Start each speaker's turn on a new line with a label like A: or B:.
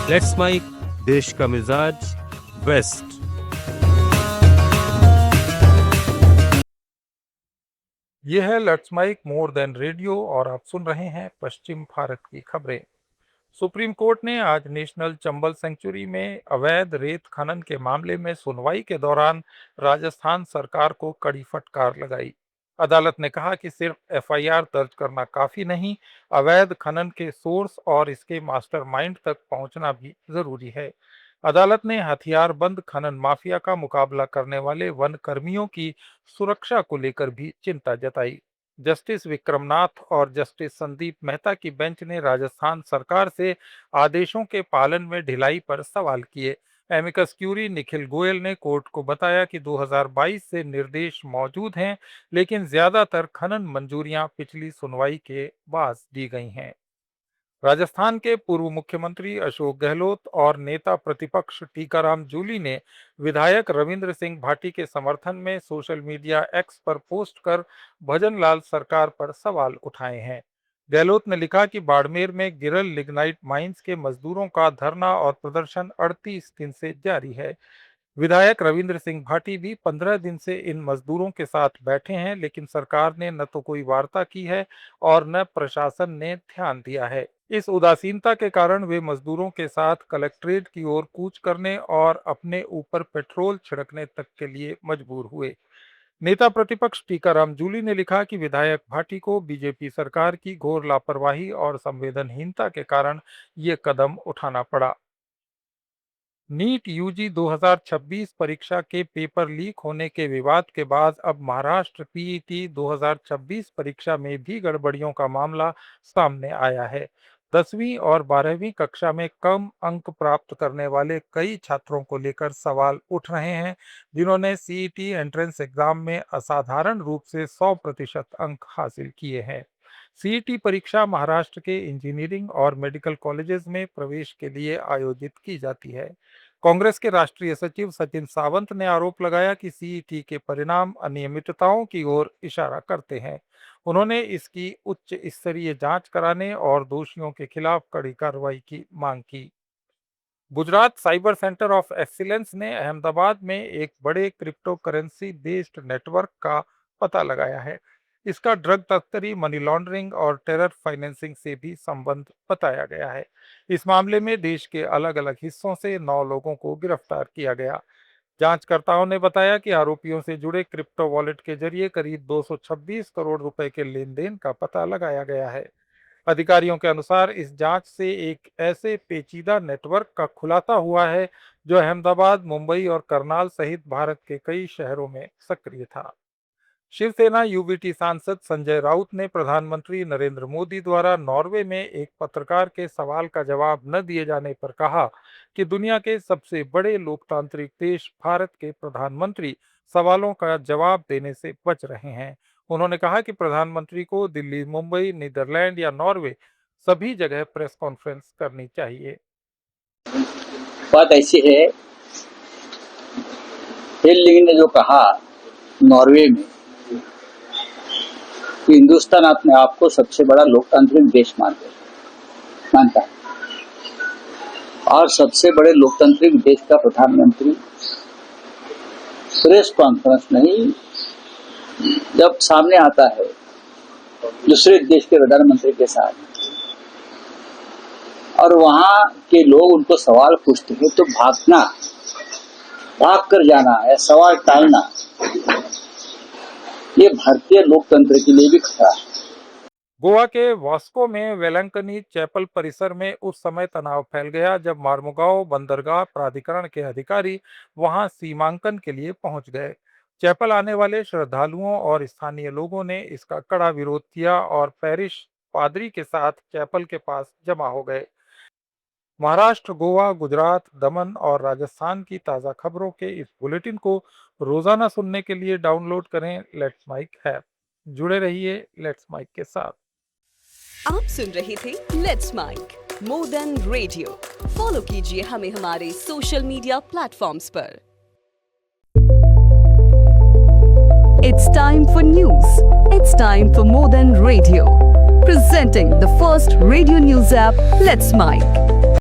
A: Let's mic, देश का मिजाज, वेस्ट।
B: यह है let's mic more than radio और आप सुन रहे हैं पश्चिम भारत की खबरें। सुप्रीम कोर्ट ने आज नेशनल चंबल सेंचुरी में अवैध रेत खनन के मामले में सुनवाई के दौरान राजस्थान सरकार को कड़ी फटकार लगाई। अदालत ने कहा कि सिर्फ एफआईआर दर्ज करना काफी नहीं, अवैध खनन के सोर्स और इसके मास्टरमाइंड तक पहुंचना भी जरूरी है। अदालत ने हथियारबंद खनन माफिया का मुकाबला करने वाले वन कर्मियों की सुरक्षा को लेकर भी चिंता जताई। जस्टिस विक्रमनाथ और जस्टिस संदीप मेहता की बेंच ने राजस्थान सरकार से आदेशों के पालन में ढिलाई पर सवाल किए। एमिकस क्यूरी निखिल गोयल ने कोर्ट को बताया कि 2022 से निर्देश मौजूद हैं, लेकिन ज्यादातर खनन मंजूरियां पिछली सुनवाई के बाद दी गई हैं। राजस्थान के पूर्व मुख्यमंत्री अशोक गहलोत और नेता प्रतिपक्ष टीकाराम जूली ने विधायक रविंद्र सिंह भाटी के समर्थन में सोशल मीडिया एक्स पर पोस्ट कर भजनलाल सरकार पर सवाल उठाए हैं। गहलोत ने लिखा कि बाड़मेर में गिरल लिग्नाइट माइंस के मजदूरों का धरना और प्रदर्शन 38 दिन से जारी है। विधायक रविंद्र सिंह भाटी भी 15 दिन से इन मजदूरों के साथ बैठे हैं, लेकिन सरकार ने न तो कोई वार्ता की है और न प्रशासन ने ध्यान दिया है। इस उदासीनता के कारण वे मजदूरों के साथ कलेक्ट्रेट की ओर कूच करने और अपने ऊपर पेट्रोल छिड़कने तक के लिए मजबूर हुए। नेता प्रतिपक्ष टीकाराम जूली ने लिखा कि विधायक भाटी को बीजेपी सरकार की घोर लापरवाही और संवेदनहीनता के कारण ये कदम उठाना पड़ा। नीट यूजी 2026 परीक्षा के पेपर लीक होने के विवाद के बाद अब महाराष्ट्र पीईटी 2026 परीक्षा में भी गड़बड़ियों का मामला सामने आया है। 10वीं और 12वीं कक्षा में कम अंक प्राप्त करने वाले कई छात्रों को लेकर सवाल उठ रहे हैं, जिन्होंने सीईटी एंट्रेंस एग्जाम में असाधारण रूप से 100% अंक हासिल किए हैं। सीईटी परीक्षा महाराष्ट्र के इंजीनियरिंग और मेडिकल कॉलेजेस में प्रवेश के लिए आयोजित की जाती है। कांग्रेस के राष्ट्रीय सचिव सचिन सावंत ने आरोप लगाया कि सीईटी के परिणाम अनियमितताओं की ओर इशारा करते हैं। उन्होंने इसकी उच्च स्तरीय जांच कराने और दोषियों के खिलाफ कड़ी कार्रवाई की मांग की। Gujarat cyber centre of excellence ने अहमदाबाद में एक बड़े क्रिप्टो करेंसी बेस्ड नेटवर्क का पता लगाया है। इसका ड्रग तस्करी, मनी लॉन्ड्रिंग और टेरर फाइनेंसिंग से भी संबंध बताया गया है। इस मामले में देश के अलग अलग हिस्सों से 9 लोगों को गिरफ्तार किया गया। जांचकर्ताओं ने बताया कि आरोपियों से जुड़े क्रिप्टो वॉलेट के जरिए करीब 226 करोड़ रुपए के लेन देन का पता लगाया गया है। अधिकारियों के अनुसार इस जांच से एक ऐसे पेचीदा नेटवर्क का खुलासा हुआ है जो अहमदाबाद, मुंबई और करनाल सहित भारत के कई शहरों में सक्रिय था। शिवसेना यूबीटी सांसद संजय राउत ने प्रधानमंत्री नरेंद्र मोदी द्वारा नॉर्वे में एक पत्रकार के सवाल का जवाब न दिए जाने पर कहा कि दुनिया के सबसे बड़े लोकतांत्रिक देश भारत के प्रधानमंत्री सवालों का जवाब देने से बच रहे हैं। उन्होंने कहा कि प्रधानमंत्री को दिल्ली, मुंबई, नीदरलैंड या नॉर्वे सभी जगह प्रेस कॉन्फ्रेंस करनी चाहिए।
C: बात ऐसी है, हिल्लिंग ने जो कहा नॉर्वे में कि हिंदुस्तान अपने आप को सबसे बड़ा लोकतांत्रिक देश मानता है और सबसे बड़े लोकतांत्रिक देश का प्रधानमंत्री प्रेस कॉन्फ्रेंस नहीं, जब सामने आता है दूसरे देश के प्रधानमंत्री के साथ और वहां के लोग उनको सवाल पूछते हैं तो भाग कर जाना या सवाल टालना, ये भारतीय लोकतंत्र के लिए भी खतरा है।
B: गोवा के वास्को में वेलंकनी चैपल परिसर में उस समय तनाव फैल गया जब मार्मुगांव बंदरगाह प्राधिकरण के अधिकारी वहां सीमांकन के लिए पहुंच गए। चैपल आने वाले श्रद्धालुओं और स्थानीय लोगों ने इसका कड़ा विरोध किया और पैरिश पादरी के साथ चैपल के पास जमा हो गए। महाराष्ट्र, गोवा, गुजरात, दमन और राजस्थान की ताज़ा खबरों के इस बुलेटिन को रोजाना सुनने के लिए डाउनलोड करें लेट्स माइक ऐप। जुड़े रहिए लेट्स माइक के साथ।
D: आप सुन रहे थे let's mic more than radio. Follow कीजिए हमें हमारे सोशल मीडिया प्लेटफॉर्म्स पर। It's time for news. It's time for more than radio. Presenting the first radio news app, Let's Mic.